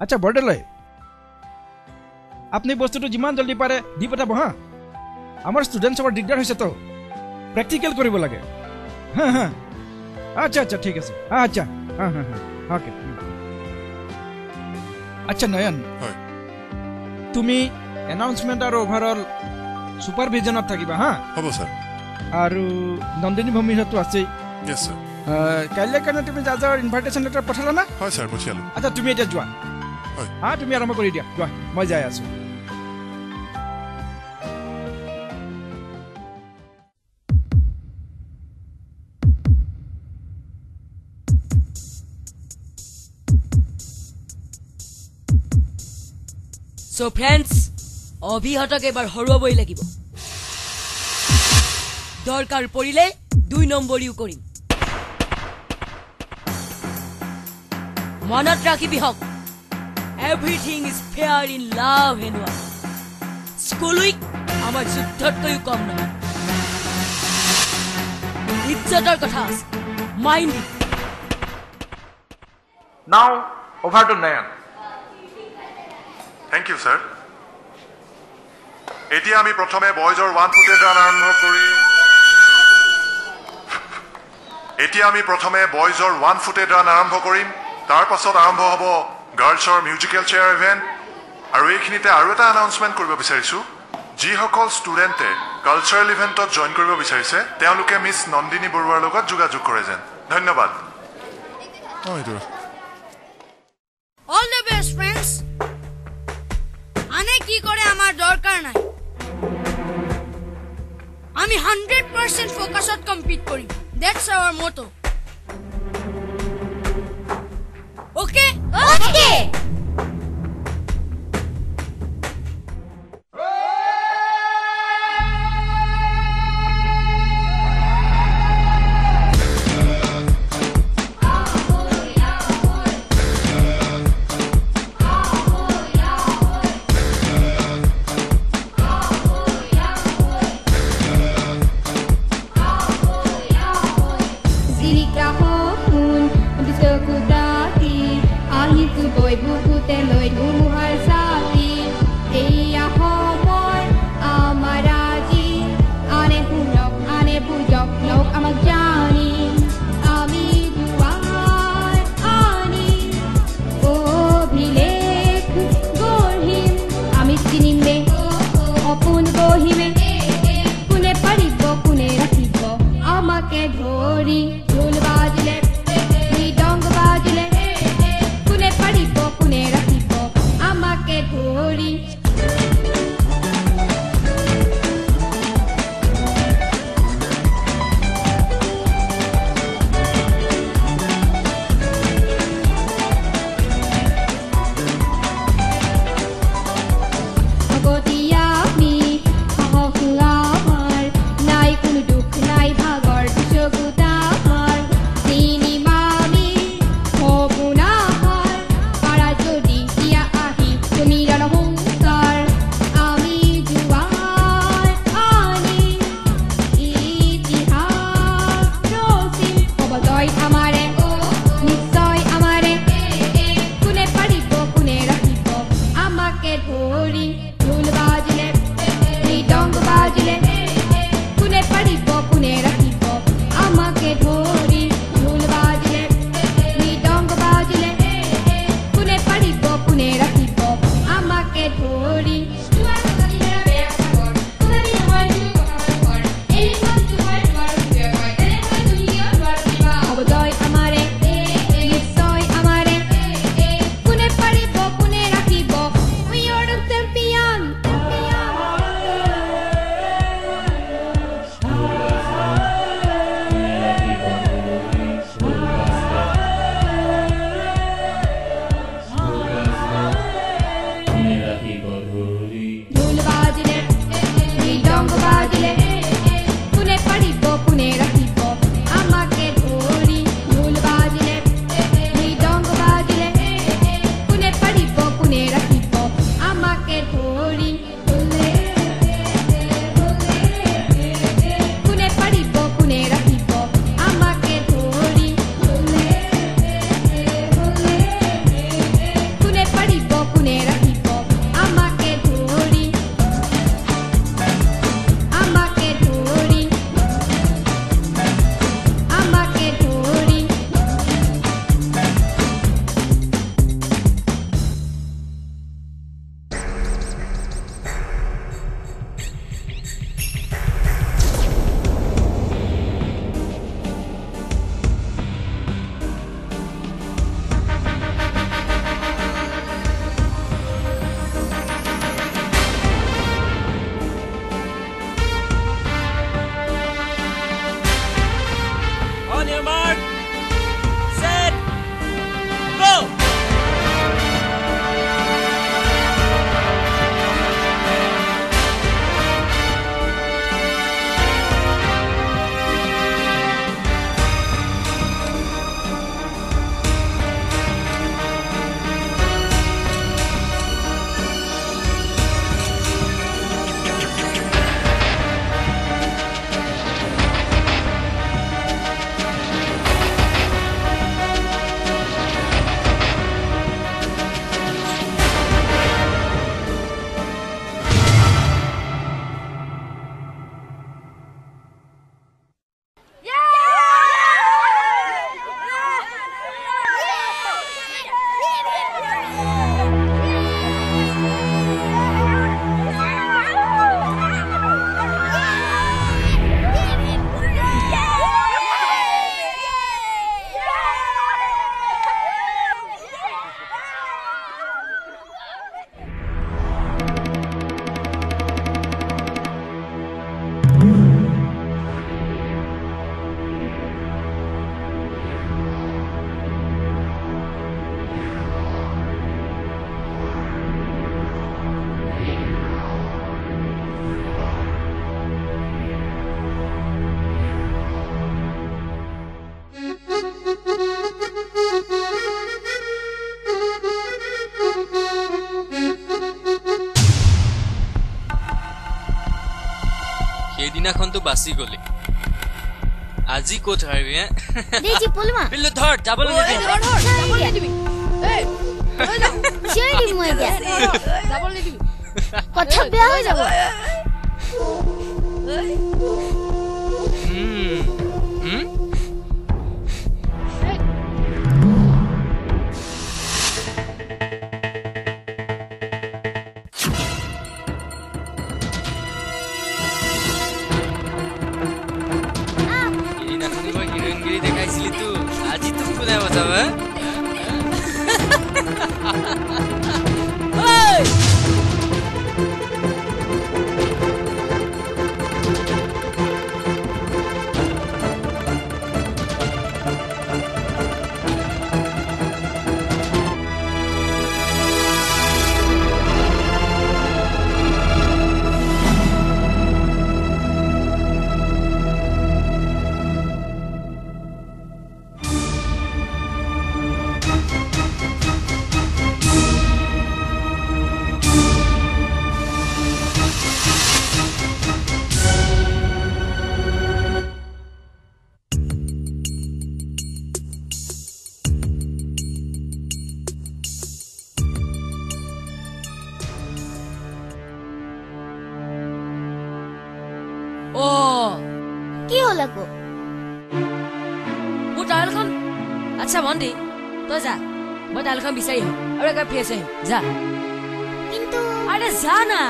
আচ্ছা বৰদেলাই আপুনি বস্তুটো যিমান জলদি পাৰে দি পঠাব হা আমাৰ ষ্টুডেণ্টছৰ দিগদাৰ হৈছে তো প্ৰেক্টিকেল কৰিব লাগে হা আচ্ছা ঠিক আছে আচ্ছা অ'কে আচ্ছা নয়ন তুমি এনাউন্সমেণ্ট আৰু অভাৰঅল ছুপাৰভিজনত থাকিবা হা হ'ব ছাৰ আৰু নন্দিনী ভূমিহঁতো আছেই ইয়েছ ছাৰ কাইলৈ কাৰণে তুমি যাৰ ইনভাইটেশ্যন লেটাৰ পঠালা না হয় ছাৰ পঠিয়ালো আচ্ছা তুমি এতিয়া যোৱা তুমি আৰম্ভ কৰি দিয়া যোৱা মই যাই আছো So friends, অভিহতক এবাৰ হৰুৱাবই লাগিব দৰকাৰ পৰিলে 2 নম্বৰীও কৰিম মনত ৰাখিবি হক everything is fair in love হেনোৱা স্কুল উইক আমাৰ যুদ্ধতকৈও কম নহয় ইজ্জতৰ কথা আছে mind it now over to Nayan thank you sir এতিয়া আমি প্ৰথমে বয়জৰ 1 ফুটেজ আৰম্ভ কৰি এতিয়া আমি প্ৰথমে বয়জৰ 1 ফুটেড ৰান আৰম্ভ কৰিম তাৰ পাছত আৰম্ভ হ'ব গাৰ্লছৰ মিউজিকেল চেয়াৰ ইভেণ্ট আৰু এইখিনিতে আৰু এটা এনাউন্সমেণ্ট কৰিব বিচাৰিছোঁ যিসকল ষ্টুডেণ্টে কালচাৰেল ইভেণ্টত জইন কৰিব বিচাৰিছে তেওঁলোকে মিছ নন্দিনী বৰুৱাৰ লগত যোগাযোগ কৰে যেন ধন্যবাদ অল দ্য বেষ্ট ফ্ৰেণ্ডছ আনে কি কৰে আমাৰ দৰকাৰ নাই আমি 100% ফোকাসত কম্পিট কৰিম that's our motto okay okay ধৰি ঢোল সেইদিনাখনতো বাচি গলি আজি ক'ত হাৰিবি দেজি পলমা বিল্লু ধৰ যাবলৈ নিদিবি চিঞৰি দিম মই এতিয়া কথা বেয়া হৈ যাব হিৰোইনগিৰি দেখাইছিলি তো আজি তোক কোনে বচাব কি হ'ল আকৌ মোৰ টাৱেলখন আচ্ছা ভণ্টি তই যা মই টাৱেলখন বিচাৰি আহিম আৰু এবাৰ ফ্ৰেছ আহিম যা কিন্তু আৰে যা না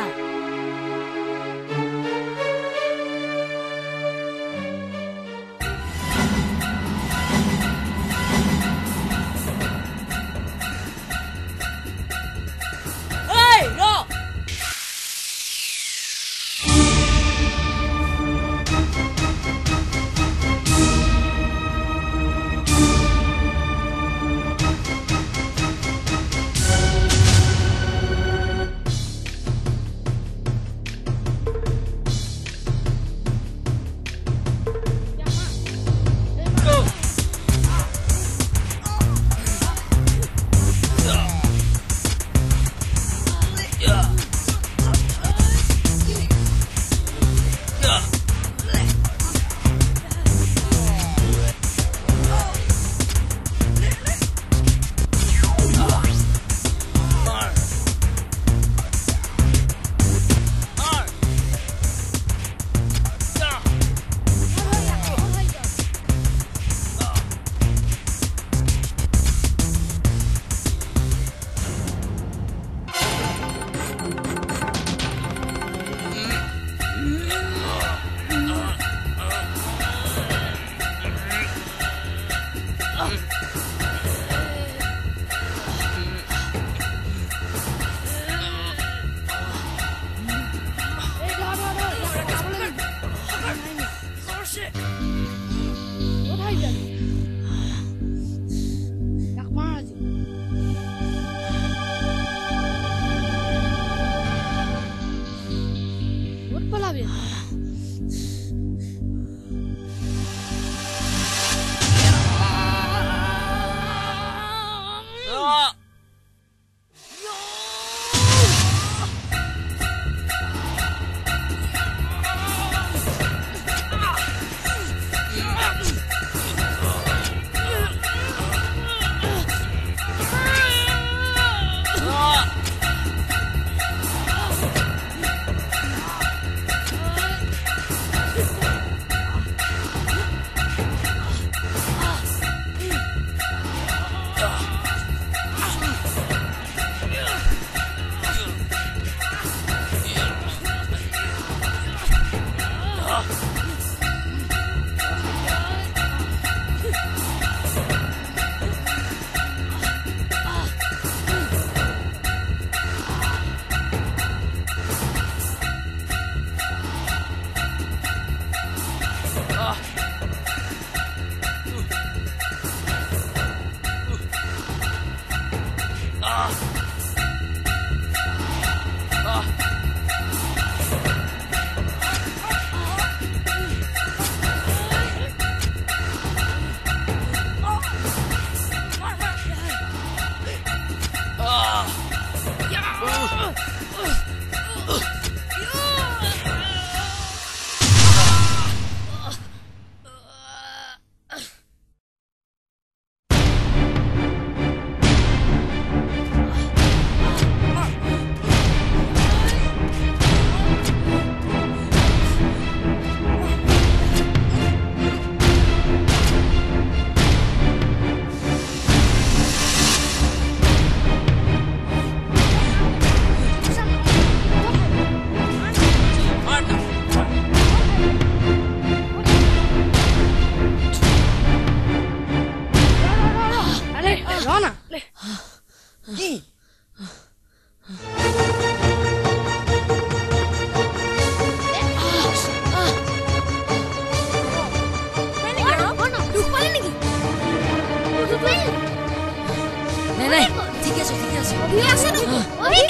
অভি আছে নেকি অভি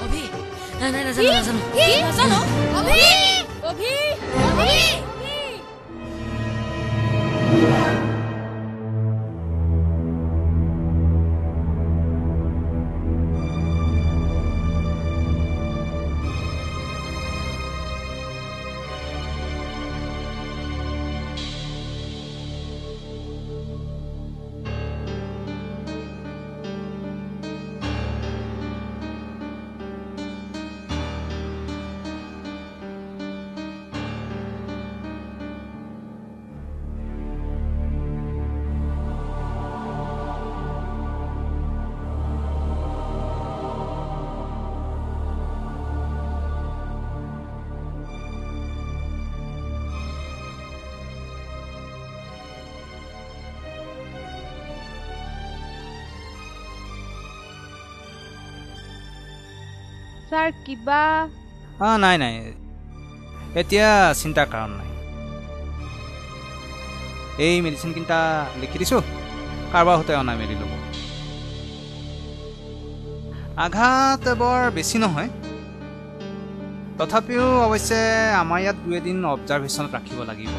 অভি নাই নাই নাজানো কি নাজানো অভি অভি অভি স্যার কিবা নাই নাই এতিয়া চিন্তাৰ কাৰণ নাই এই মেডিচিনকেইটা লিখি দিছোঁ কাৰোবাৰ সৈতে অনাই মেলি ল'ব আঘাত বৰ বেছি নহয় তথাপিও অৱশ্যে আমাৰ ইয়াত 2 দিন অবজাৰভেশ্যনত ৰাখিব লাগিব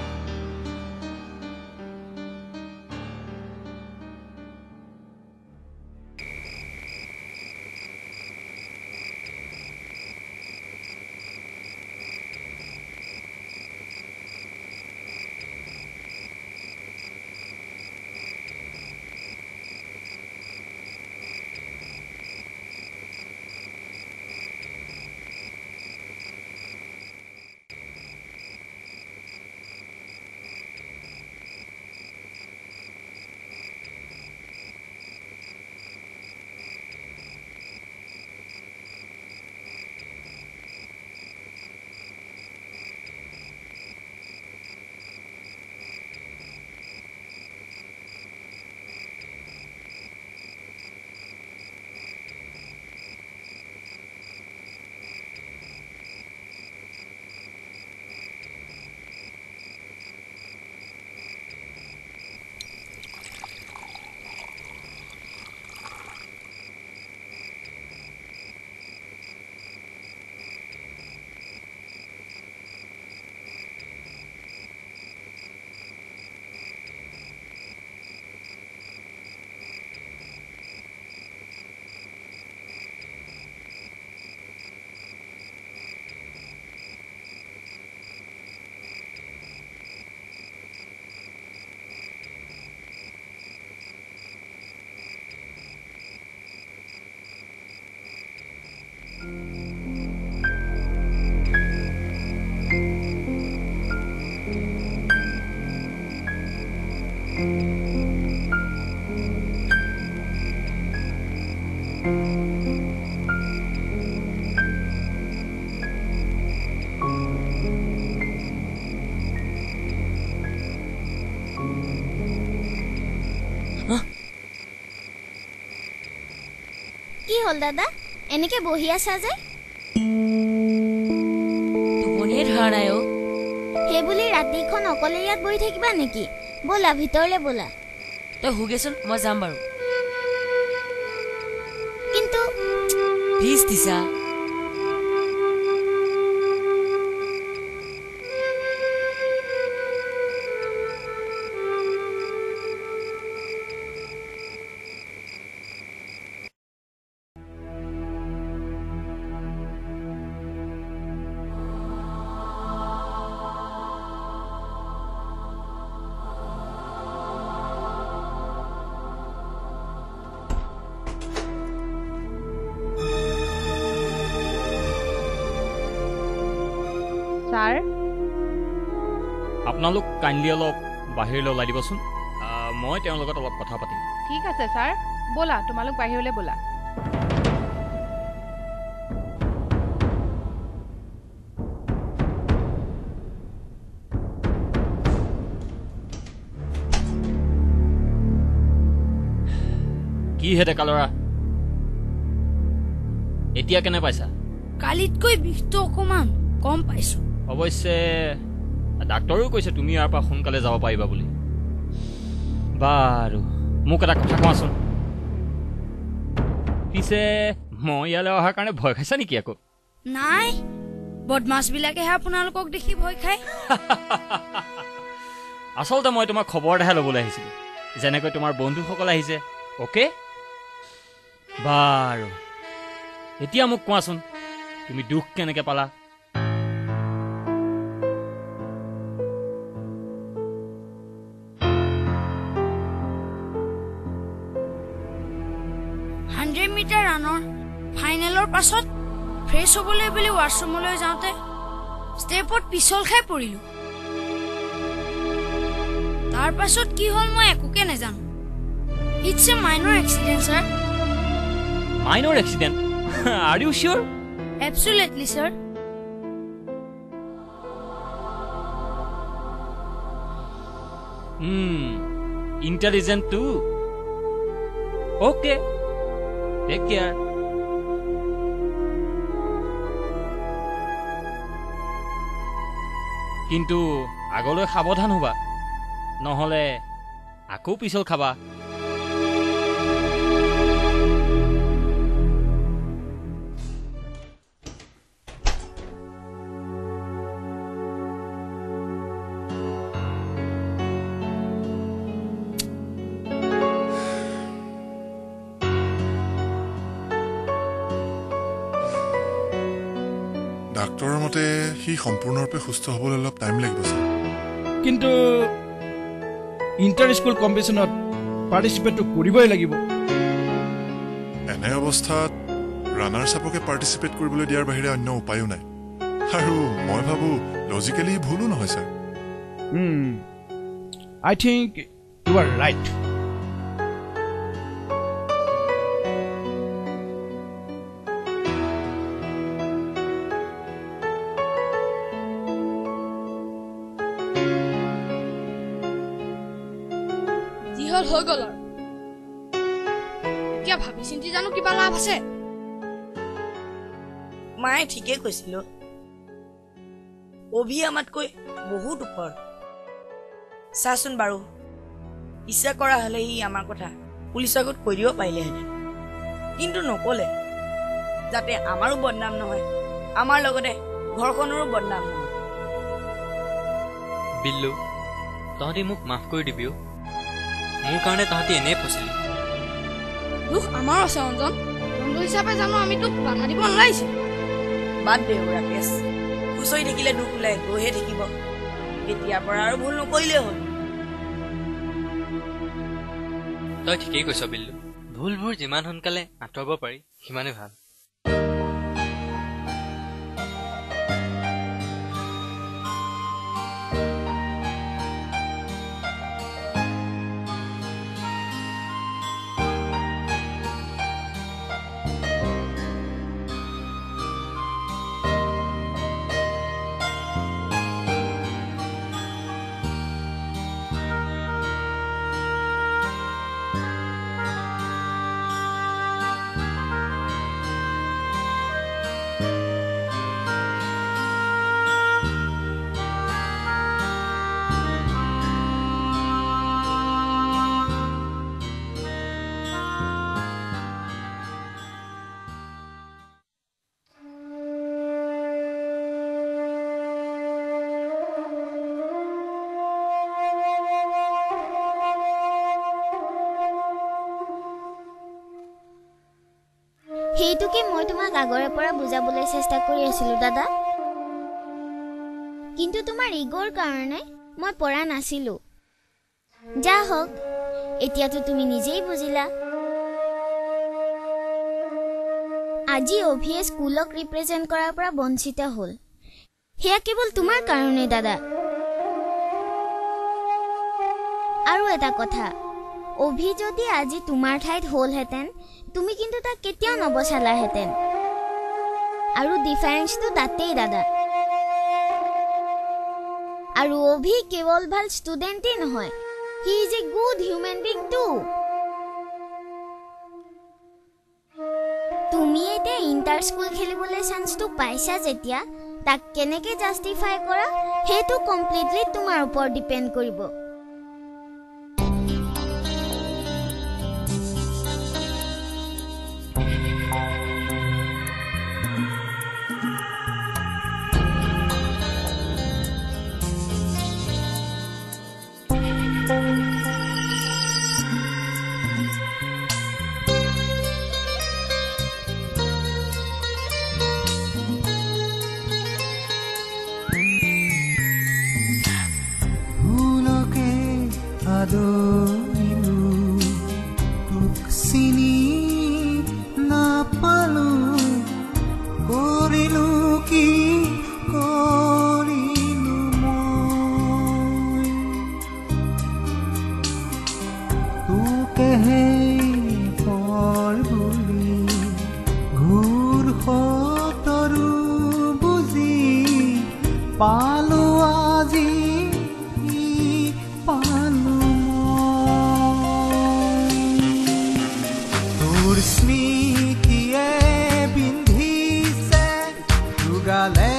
কি হল দাদা এনেকে বহি আছা যে টোপনিয়ে ধৰা নাই অ সেই বুলি ৰাতিখন অকলে ইয়াত বহি থাকিবা নেকি বলা ভিতৰলে বলা তই হুগেচোন মই যাম বাৰু কিন্তু প্লিজ দিছা স্যাৰ আপোনালোক কাইণ্ডলি অলপ বাহিৰলৈ ওলাই দিবচোন মই তেওঁৰ লগত অলপ কথা পাতিম ঠিক আছে স্যাৰ বলা তোমালোক বাহিৰলৈ বলা কি হে ডেকা ল'ৰা এতিয়া কেনে পাইছা কালিতকৈ বিষটো অকমান কম পাইছো অৱশ্যে ডাক্তৰেও কৈছে তুমি ইয়াৰ পৰা সোনকালে যাব পাৰিবা বুলি বাৰু মোক এটা কথা কোৱাচোন পিছে মই ইয়ালৈ অহাৰ কাৰণে ভয় খাইছা নেকি আকৌ নাই বদমাছবিলাকেহে আপোনালোকক দেখি ভয় খায় আচলতে মই তোমাক খবৰ এটাহে ল'বলৈ আহিছিলোঁ যেনেকৈ তোমাৰ বন্ধুসকল আহিছে অ'কে বাৰু এতিয়া মোক কোৱাচোন তুমি দুখ কেনেকৈ পালা 100 মিটাৰ ৰানৰ ফাইনেলৰ পাছত ফ্ৰেছ হ'বলৈ বুলি ৱাছৰুমলৈ যাওঁতে ষ্টেপত পিছল খাই পৰিলোঁ তাৰ পাছত কি হ'ল মই একোকে নাজানো it's a minor accident sir minor accident are you sure absolutely sir intelligent too okay take care কিন্তু আগলৈ সাৱধান হ'বা নহ'লে আকৌ পিছল খাবা ডাক্তৰৰ মতে সি সম্পূৰ্ণৰূপে সুস্থ হ'বলৈ অলপ টাইম লাগিব ছাৰ কিন্তু ইণ্টাৰ স্কুল কম্পিটিশ্যনত পাৰ্টিচিপেটটো কৰিবই লাগিব এনে অৱস্থাত ৰানাৰ্ছ আপকে পাৰ্টিচিপেট কৰিবলৈ দিয়াৰ বাহিৰে অন্য উপায়ো নাই আৰু মই ভাবোঁ লজিকেলি ভুলো নহয় ছাৰ আই থিংক ইউ আৰ ৰাইট হৈ গ'ল আৰু এতিয়া ভাবি চিন্তি জানো কিবা লাভ আছে মায়ে ঠিকেই কৈছিল অভি আমাতকৈ বহুত ওপৰত চাচোন বাৰু ইচ্ছা কৰা হ'লে ই আমাৰ কথা পুলিচৰ আগত কৈ দিব পাৰিলেহেঁতেন কিন্তু নক'লে যাতে আমাৰো বদনাম নহয় আমাৰ লগতে ঘৰখনৰো বদনাম নহয় বিল্লু তহঁতি মোক মাফ কৰি দিবিও মোৰ কাৰণে তহঁতি এনেই ফচিলি দুখ আমাৰ আছে অঞ্জন বন্ধু হিচাপে জানো আমি তোক বাধা দিব নালাগিছিল বাদ দে ৰাকেশ খুচৰি থাকিলে দুখ ওলাই গৈহে থাকিব এতিয়াৰ পৰা আৰু ভুল নকৰিলেই হ'ল তই ঠিকেই কৈছ বিল্লু ভুলবোৰ যিমান সোনকালে আঁতৰাব পাৰি সিমানেই ভাল সেইটোকে মই তোমাক আগৰে পৰা বুজাবলৈ চেষ্টা কৰি আছিলো দাদা কিন্তু তোমাৰ ইগোৰ কাৰণে মই পৰা নাছিলো যা হওক এতিয়াতো তুমি নিজেই বুজিলা আজি অভিয়ে স্কুলক ৰিপ্ৰেজেণ্ট কৰাৰ পৰা বঞ্চিত হ'ল সেয়া কেৱল তোমাৰ কাৰণে দাদা আৰু এটা কথা অভি যদি আজি তোমাৰ ঠাইত হ'লহেঁতেন তুমি কিন্তু তাক কেতিয়াও নবচালাহেঁতেন আৰু ডিফাৰেন্সটো তাতেই দাদা আৰু অভি কেৱল ভাল ষ্টুডেণ্টেই নহয় he is a good human being too তুমি এতিয়া ইণ্টাৰ স্কুল খেলিবলৈ চান্সটো পাইছা যেতিয়া তাক কেনেকৈ জাষ্টিফাই কৰা সেইটো কমপ্লিটলি তোমাৰ ওপৰত ডিপেণ্ড কৰিব পালো আজি পালো তোৰ স্মৃতিয়ে বিন্ধিছে দুগালে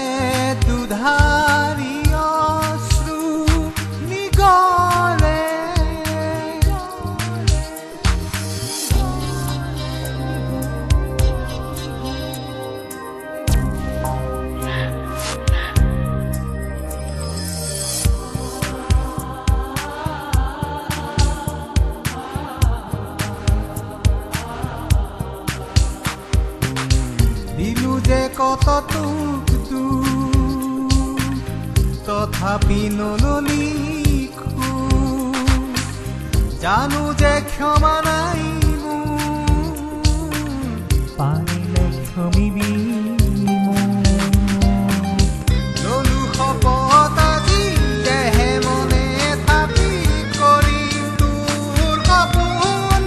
দুধাৰি অশ্ৰু নিগৰে কত তথাপি নলিখো জানো যে ক্ষমা নাই পাৰিলে ক্ষমিবি ললো শপত আজি দেহে মনে থাকি কৰিম তোৰ সপোন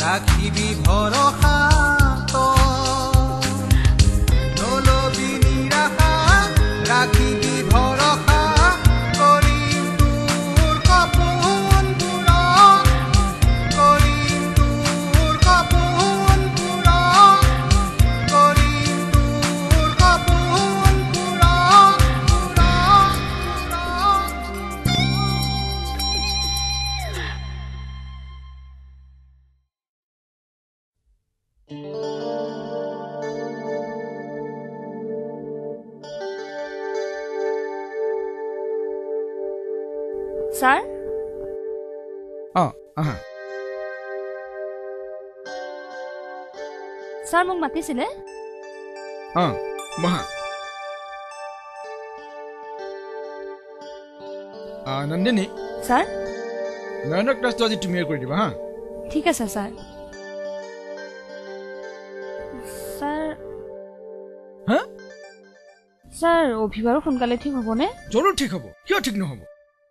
ৰাখিবি ভৰসা নলবি নিৰাশা ৰাখিবি ভৰসা কৰিম তোৰ সপোন পূৰণ কৰিম তোৰ সপোন পূৰণ কৰিম তোৰ সপোন ছাৰ ছাৰ মোক মাতিছিলে মহা নন্দিনী ছাৰ নয়নৰ ক্লাছটো আজি তুমি কৰি দিবা হা ঠিক আছে ছাৰ ছাৰ অভিভাৱক সোনকালে ঠিক হ'বনে জৰুৰ ঠিক হ'ব কিয় ঠিক নহ'ব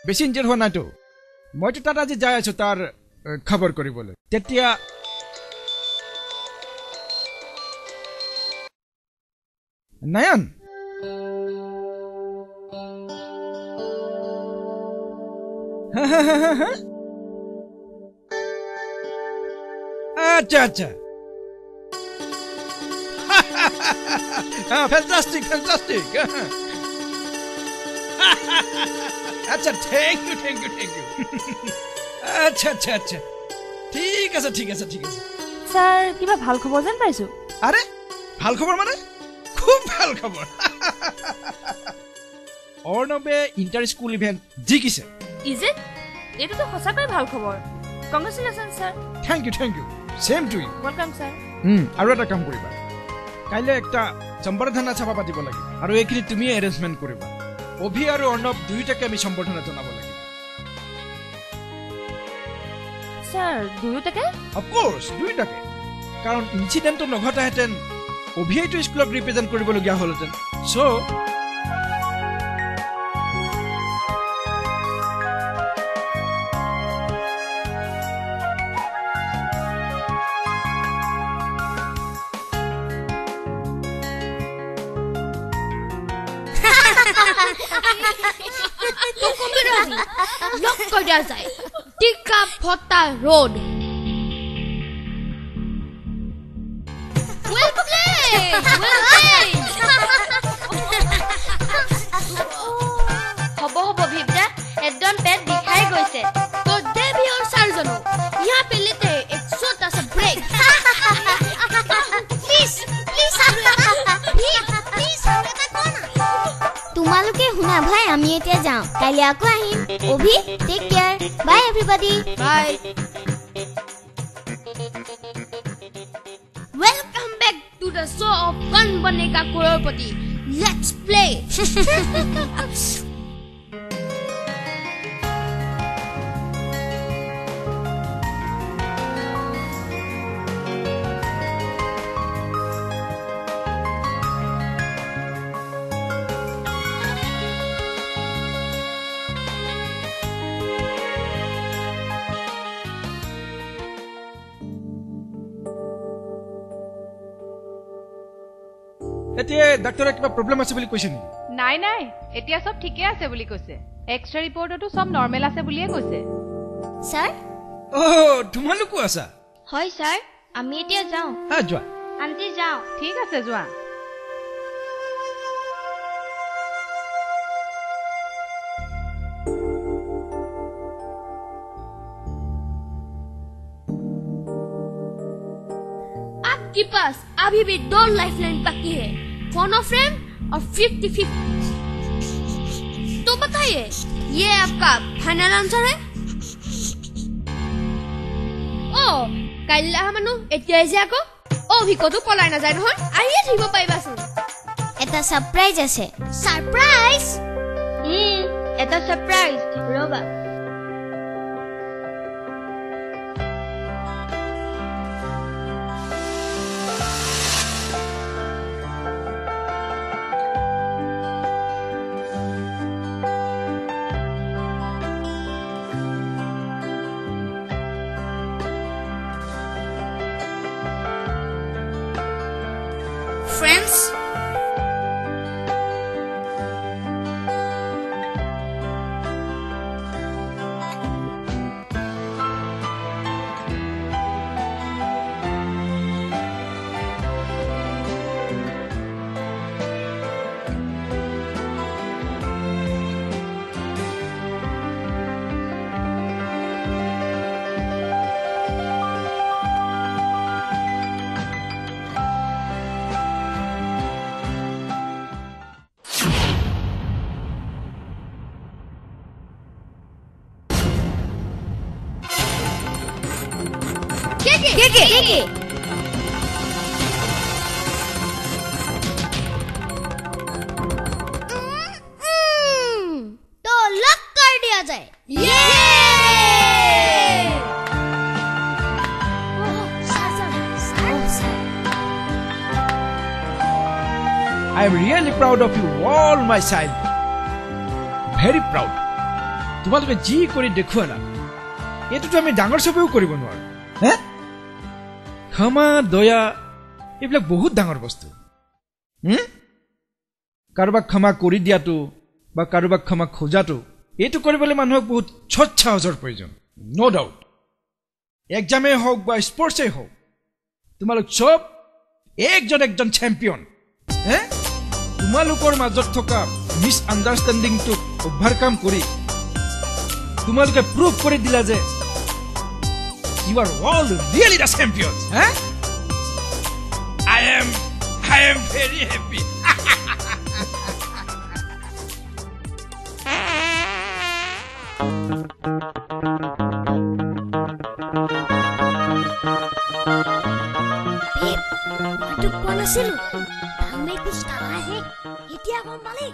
বেছি ইনজিয়াৰ হোৱা নাইতো মইতো তাত আজি যাই আছো তাৰ খবৰ কৰিবলৈ তেতিয়া নয়ন আচ্ছা আচ্ছা fantastic আচ্ছা থ্যাংক ইউ আচ্ছা ঠিক আছে ছাৰ কিবা ভাল খবৰ যেন পাইছো আৰে ভাল খবৰ মানে খুব ভাল খবৰ অৰ্ণৱে ইণ্টাৰ স্কুল ইভেন্ট জিকিছে ইজ ইট এটোতো সঁচাকৈ ভাল খবৰ congratulation sir thank you same to you welcome sir আৰু এটা কাম কৰিবা কাইলৈ একটা সম্বৰ্ধনা সভা পাতিব লাগে আৰু এইখিনি তুমি এৰেঞ্জমেণ্ট কৰিবা অভি আৰু অৰ্ণৱ দুয়োটাকে আমি সম্বৰ্ধনা জনাব লাগে ছাৰ দুয়োটাকে অফ কোৰ্স দুয়োটাকে কাৰণ ইনসিডেন্ট নঘটাহেঁতেন অভিয়েটো স্কুলক ৰিপ্ৰেজেণ্ট কৰিবলগীয়া হ'লহেঁতেন সো লক কৰি দিয়া যায় টিকা ফটা ৰোড ৱেল প্লেড হ'ব ভিবদা একদম পেট বিষাই গৈছে তো দেবি और सार्जनो यहाँ पे लेते हैं एक छोटा सा ब्रेक प्लीज তোমালোকে শুনা ভাই আমি এতিয়া যাওঁ কাইলৈ আকৌ আহিম Abhi take care bye everybody bye welcome back to the show of Kaun Banega Crorepati let's play এতিয়া ডাক্তৰে কিবা প্ৰব্লেম আছে বুলি কৈছে নেকি নাই নাই এতিয়া সব ঠিকে আছে বুলি কৈছে এক্সৰে ৰিপৰ্টতো সব নৰ্মেল আছে বুলিয়ে কৈছে স্যাৰ তোমালোকো আছা হয় স্যাৰ আমি এতিয়া যাওঁ যোৱা আন্টি যাওঁ ঠিক আছে যোৱা आपके पास अभी भी 2 लाइफलाइन बाकी है फोन ऑफ फ्रेम और 50-50 तो बताइए ये आपका फाइनल आंसर है ओ কাইলা মানু এতিয়া যে আকৌ অভিকতো পলাই না যায় নহয় আহিয়ে থাকিব পাইবাচোন এটা সারপ্রাইজ আছে সারপ্রাইজ এটা সারপ্রাইজ ৰবা Friends, के तो लॉक कर दिया जाए ये I am really proud of you all my child. Very proud. তোমালোকে যি কৰি দেখুৱা না এইটোতো আমি ডাঙৰ চবেও কৰিব নোৱাৰো হে ক্ষমা দয়া এইবিলাক বহুত ডাঙৰ বস্তু কাৰোবাক ক্ষমা কৰি দিয়াটো বা কাৰোবাক ক্ষমা খোজাটো এইটো কৰিবলৈ মানুহক বহুত সাহসৰ প্ৰয়োজন নো ডাউট এক্সামে হওক বা স্পৰ্টছে হওক তোমালোক চব একজন চেম্পিয়ন হে তোমালোকৰ মাজত থকা মিছ আণ্ডাৰষ্টেণ্ডিংটো ওভাৰকাম কৰি তোমালোকে প্ৰুভ কৰি দিলা যে you are all really the champions huh? I am very happy तो कौन से लोग हमें कुछ कहा है ये क्या कौन वाले